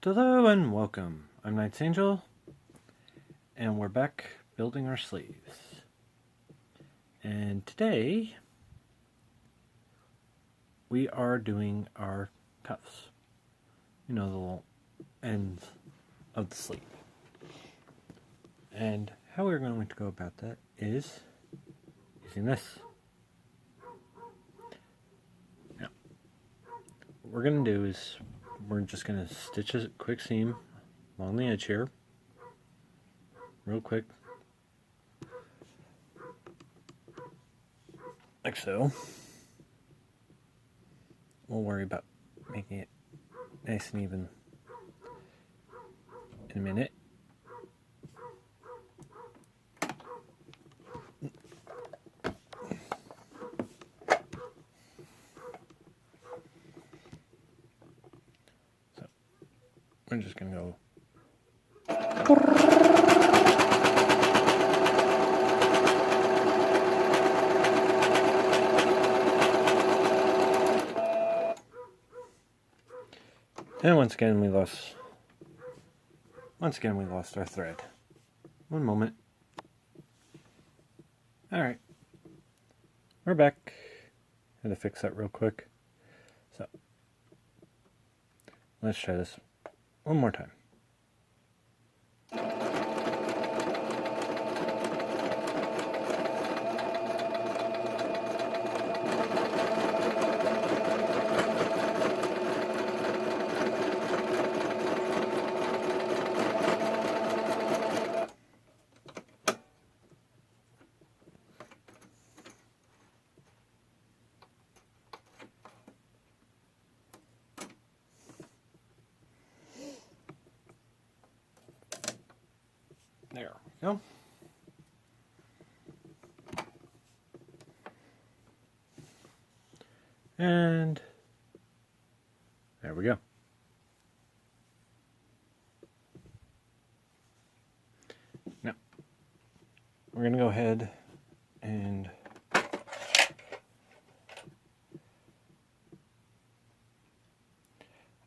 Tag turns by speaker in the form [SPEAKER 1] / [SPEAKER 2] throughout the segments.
[SPEAKER 1] Hello and welcome. I'm Knight's Angel, and we're back building our sleeves. And today, we are doing our cuffs. You know, the little ends of the sleeve. And how we're going to go about that is using this. Now, what we're going to do is we're just going to stitch a quick seam along the edge here, real quick, like so. We'll worry about making it nice and even in a minute. So we're just going to go and once again we lost our thread. One moment. Alright. We're back. Had to fix that real quick. So let's try this one more time. There we go. And there we go. Now, we're going to go ahead and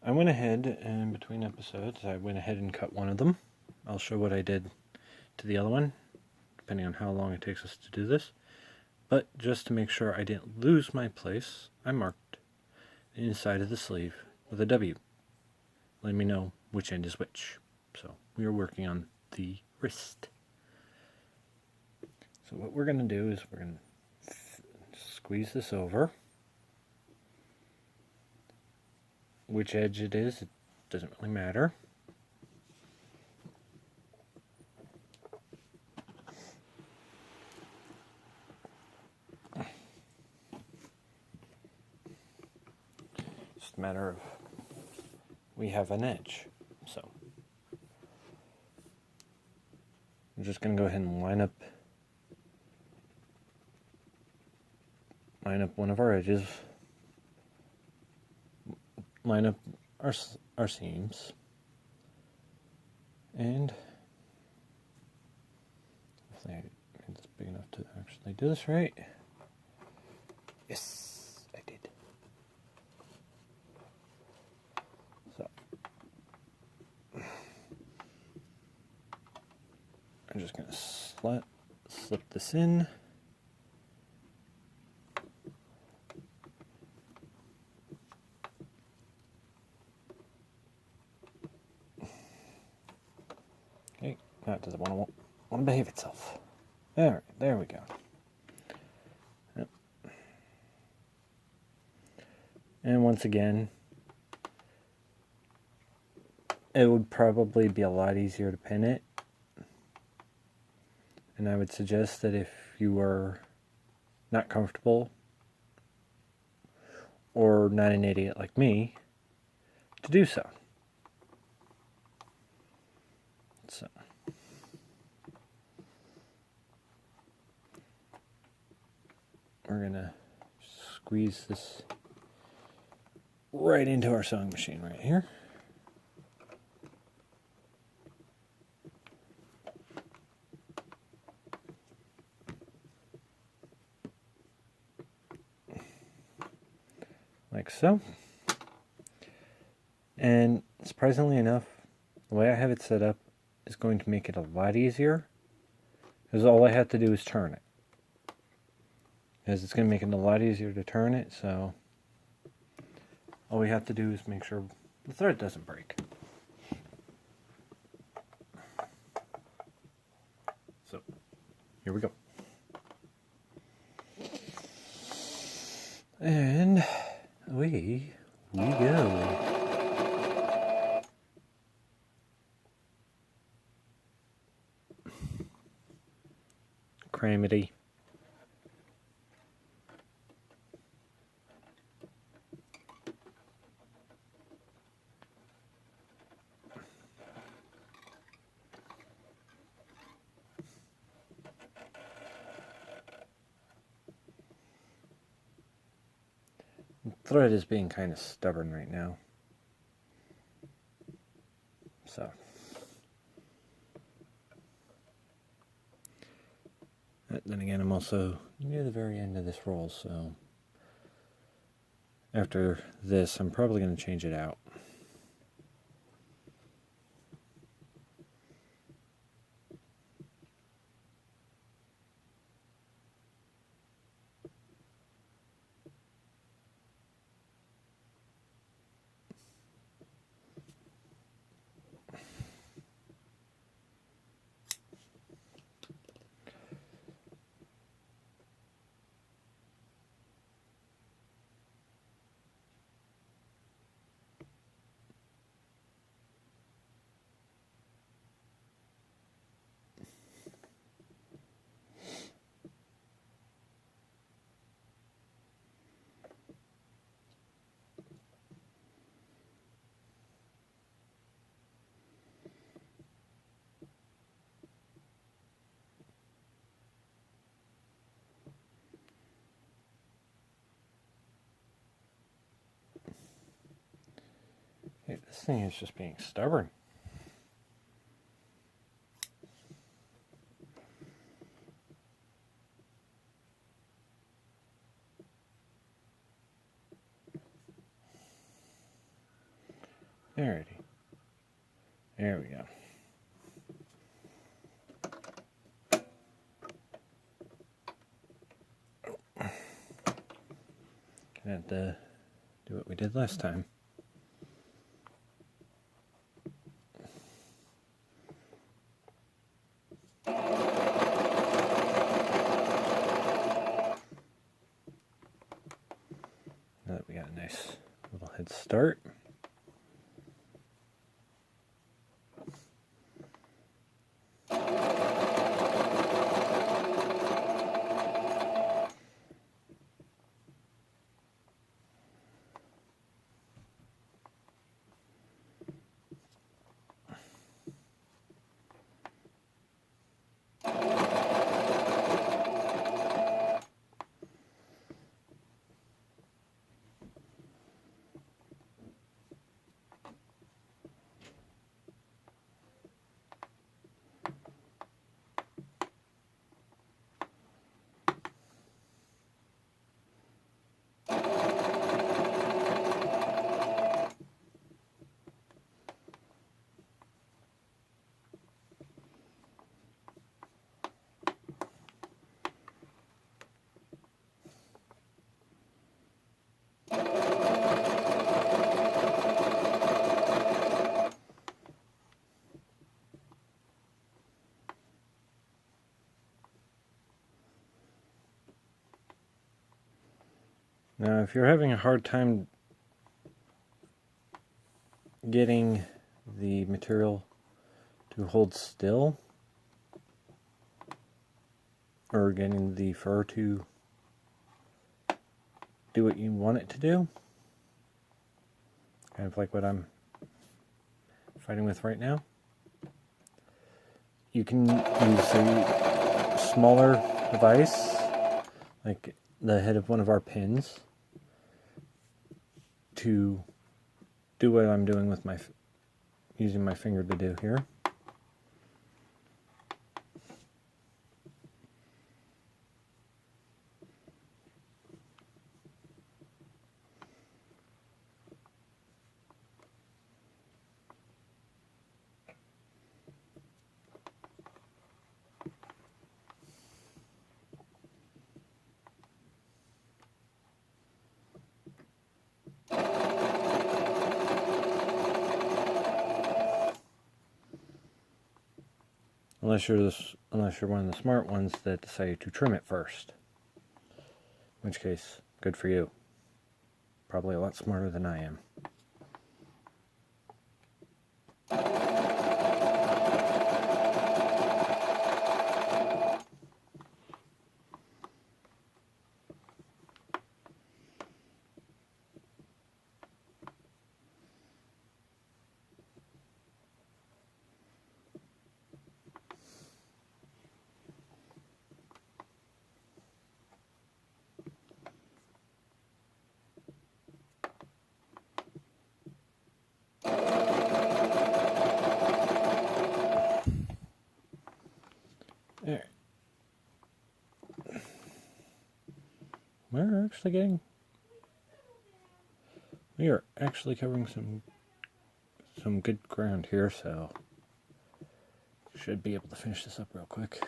[SPEAKER 1] I went ahead and between episodes, I went ahead and cut one of them. I'll show what I did to the other one, depending on how long it takes us to do this. But just to make sure I didn't lose my place, I marked the inside of the sleeve with a W. Let me know which end is which. So we are working on the wrist. So what we're going to do is we're going to squeeze this over. Which edge it is, it doesn't really matter. Just a matter of we have an edge. So I'm just going to go ahead and line up one of our edges, line up our seams, and hopefully I made this big enough to actually do this right. Yes, I did. So I'm just going to slip this in. Okay, that doesn't want to behave itself. Alright, there we go. Yep. And once again, it would probably be a lot easier to pin it. And I would suggest that if you are not comfortable or not an idiot like me, to do so. So we're going to squeeze this right into our sewing machine right here. Like so. And surprisingly enough, the way I have it set up is going to make it a lot easier, because all I have to do is turn it. Because it's going to make it a lot easier to turn it, so all we have to do is make sure the thread doesn't break. So, here we go. And away we go. Cramity. Thread is being kind of stubborn right now. So. Then again, I'm also near the very end of this roll, so after this, I'm probably going to change it out. Hey, this thing is just being stubborn. Alrighty. There we go. Gonna have to do what we did last time. Now that we got a nice little head start. Now, if you're having a hard time getting the material to hold still, or getting the fur to do what you want it to do, kind of like what I'm fighting with right now, you can use a smaller device, like the head of one of our pins, to do what I'm doing with my, using my finger to do here. unless you're one of the smart ones that decide to trim it first. In which case, good for you. Probably a lot smarter than I am. There. We are actually covering some good ground here, so should be able to finish this up real quick.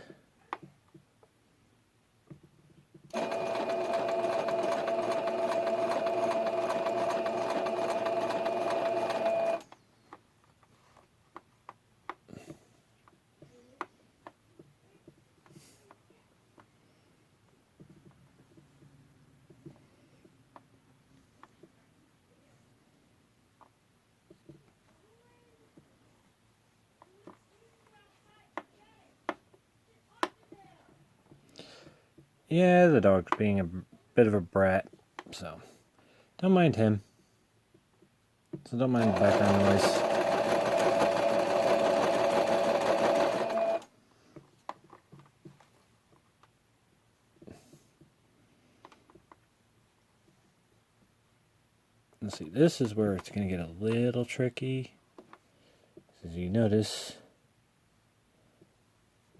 [SPEAKER 1] Yeah, the dog's being a bit of a brat, so don't mind him. So don't mind the background noise. Let's see, this is where it's going to get a little tricky. As you notice,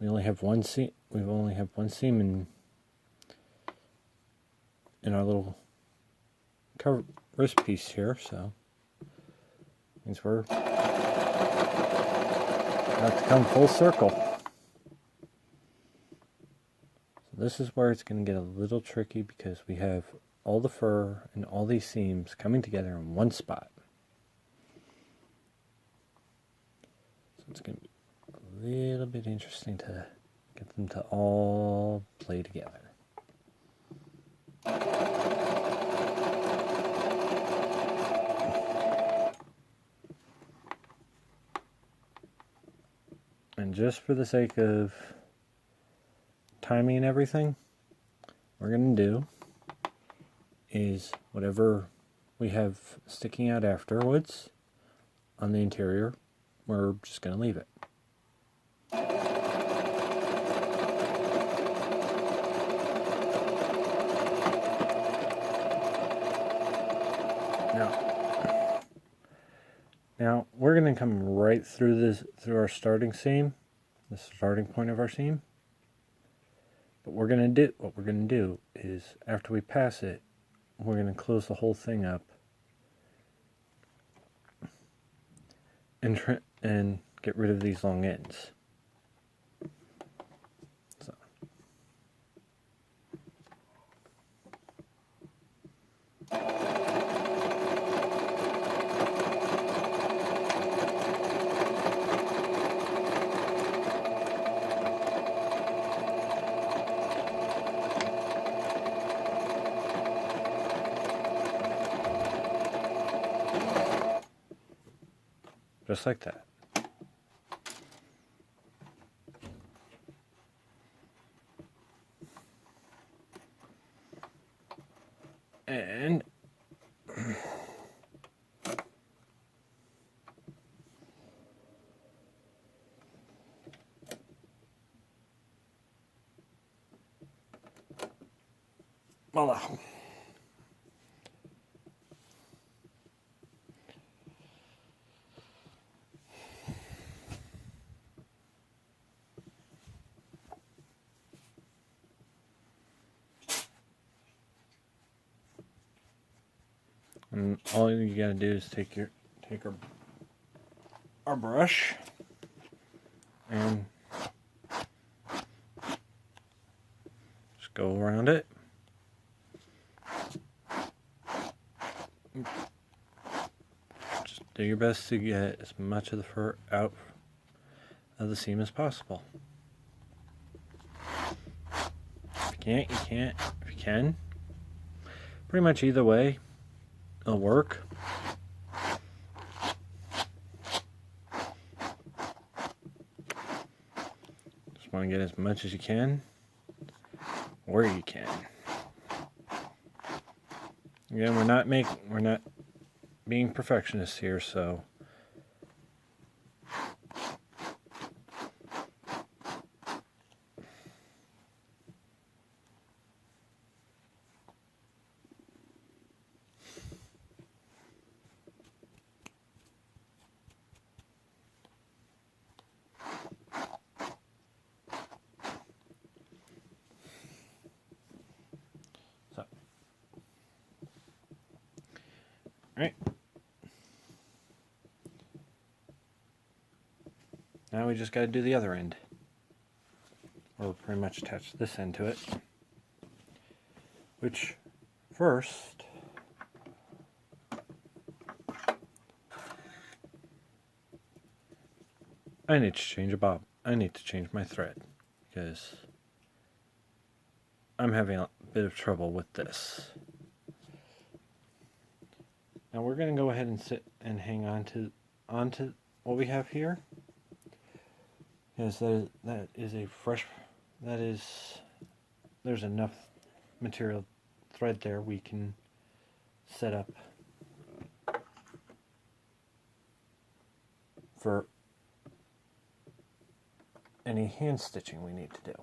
[SPEAKER 1] we only have one seam. We've only have one seam in our little cover wrist piece here, so means we're have to come full circle. So this is where it's going to get a little tricky because we have all the fur and all these seams coming together in one spot. So it's going to be a little bit interesting to get them to all play together. And just for the sake of timing and everything, what we're going to do is whatever we have sticking out afterwards on the interior, we're just going to leave it. Now we're going to come right through our starting seam, the starting point of our seam. But what we're going to do is after we pass it, we're going to close the whole thing up and get rid of these long ends. So. Just like that. And voila. And all you gotta do is take our brush and just go around it. Just do your best to get as much of the fur out of the seam as possible. If you can't, you can't. If you can, pretty much either way, it'll work. Just want to get as much as you can, where you can. Again, we're not being perfectionists here, so right. Now we just got to do the other end. We'll pretty much attach this end to it. Which, first, I need to change a bob. I need to change my thread because I'm having a bit of trouble with this. Now we're going to go ahead and sit and hang onto what we have here. Because there's enough material thread there we can set up for any hand stitching we need to do.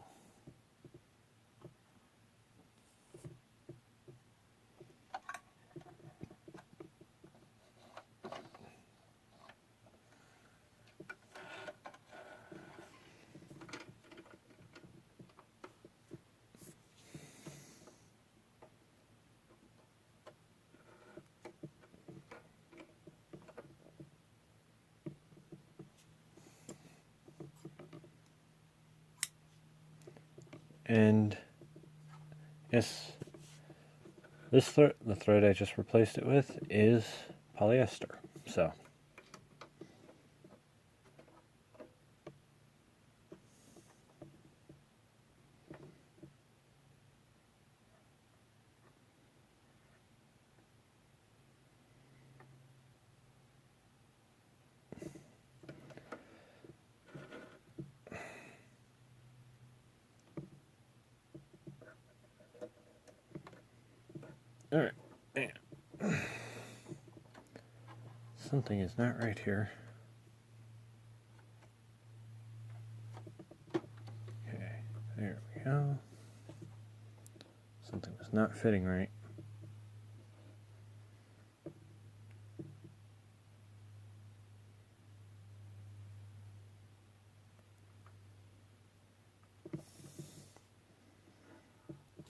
[SPEAKER 1] And yes, the thread I just replaced it with is polyester. So all right. Something is not right here. Okay, there we go. Something was not fitting right.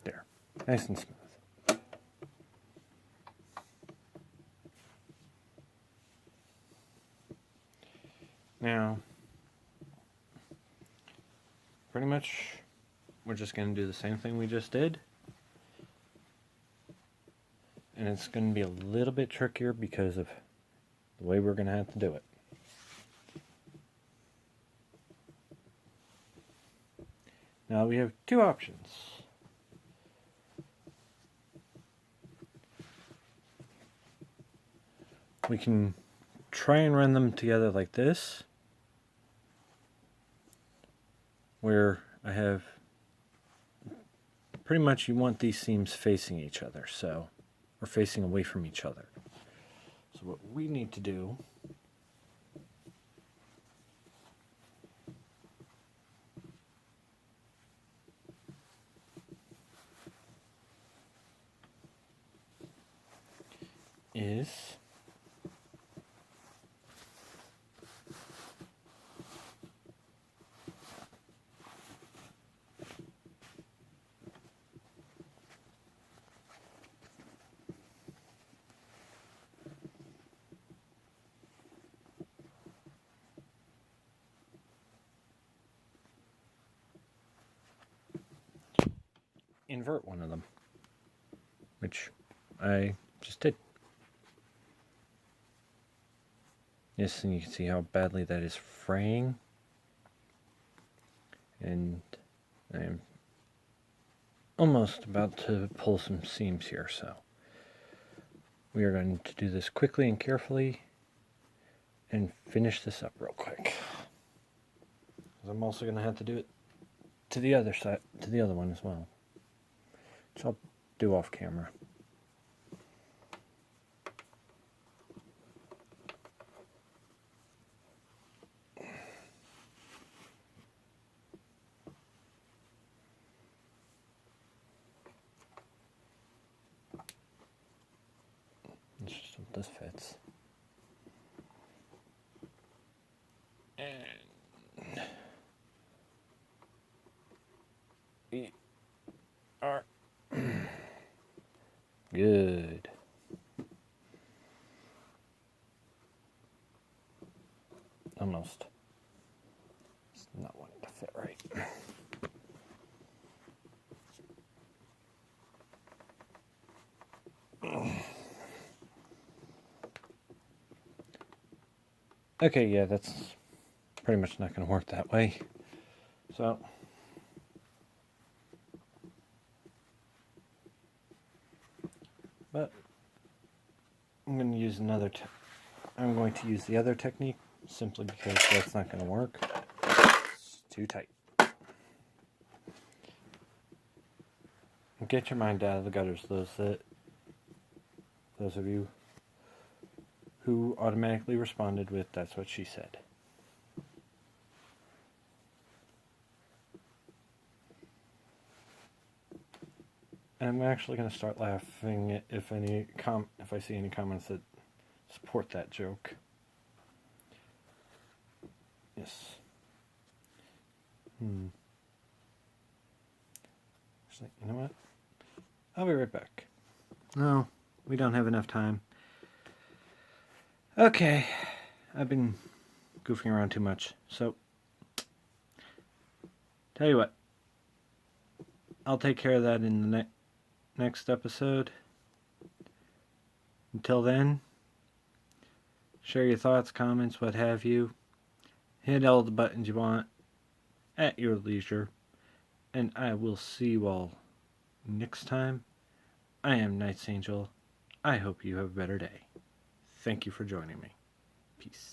[SPEAKER 1] There, nice and smooth. Now, pretty much, we're just going to do the same thing we just did. And it's going to be a little bit trickier because of the way we're going to have to do it. Now we have two options. We can try and run them together like this, where I have pretty much you want these seams facing each other, so, or facing away from each other. So what we need to do is invert one of them, which I just did. Yes, and you can see how badly that is fraying. And I am almost about to pull some seams here, so we are going to do this quickly and carefully and finish this up real quick. I'm also going to have to do it to the other side, to the other one as well, which I'll do off camera. Let's just hope this fits. And we are good. Almost. It's not wanting to fit right. Okay, yeah, that's pretty much not going to work that way. So, but I'm going to use I'm going to use the other technique simply because that's not going to work. It's too tight. Get your mind out of the gutters, those of you who automatically responded with, "That's what she said." And I'm actually going to start laughing if I see any comments that support that joke. Yes. Actually, you know what? I'll be right back. No, we don't have enough time. Okay, I've been goofing around too much, so tell you what, I'll take care of that in the next episode. Until then, share your thoughts, comments, what have you. Hit all the buttons you want at your leisure, and I will see you all next time. I am Knight's Angel. I hope you have a better day. Thank you for joining me. Peace.